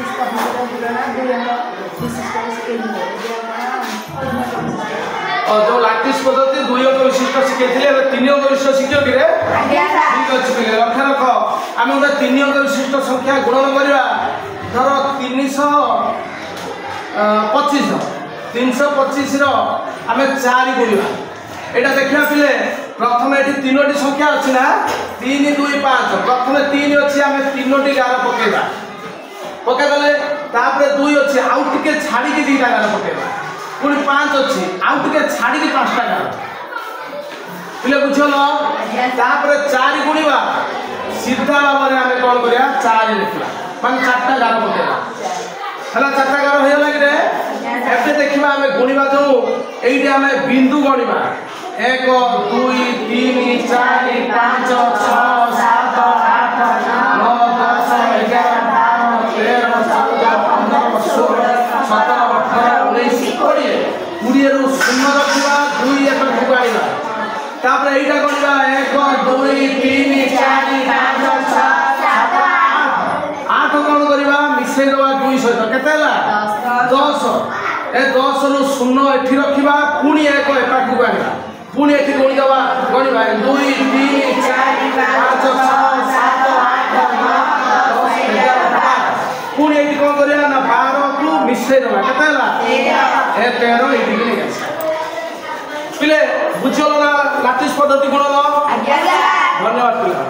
इसका पूरा गुणना 2 विशिष्ट शिखेइले और जो लैटिस पद्धति 2 अंक विशिष्ट शिखेइले 3 अंक विशिष्ट शिखियो कि रे ठीक अछि पिले रख रख आमे उडा 3 अंक विशिष्ट संख्या गुणन करिवा धरो 325 रो आमे 4 गुणिवा एटा देखिया पिले प्रथम एठी 3टी संख्या अछि ना 3 2 5 प्रथम 3 अछि आमे 3टी गार पकेबा पकेबले तापरे 2 अछि आउ टिके छाडी के 2टा गार पकेबा पुनी 5 अछि आउ टिके छाडी के 5टा गार पिले बुझलो तापरे 4 गुणिवा सीधा बाबरे आमे कोन करिया 4 लिखला मान 4टा गार पकेबा हला 4टा गार होय लागिरे एबे देखिबा आमे गुणिबा जो एइडी आमे बिंदु गणिबा 1 2 3 4 5 6 7 8 9 10 11 12 13 14 15 16 17 18 19 20 ରୁ ଶୂନ ରଖିବା 2 ଏକ ଠୁକାଇବା ତାପରେ ଏଇଟା କରିବା 1 2 3 4 5 6 7 8 कोन करबा मिसेइ दवा 2 सहित केते हला 10 ए 10 ରୁ ଶୂନ ଏଠି ରଖିବା ପୁଣି ଏକ ଏକାଠୁ ଗାଣିବା पुणी एठी गणि दवा गणिबा 2 3 4 5 6 7 8 9 10 11 पुणी एठी कोन करिया ना 12 को मिसे दवा केते हला ए 13 एठी के नेगा पिले बुझलो ना लैटिस पद्धति गुणन आज्ञा धन्यवाद पिला।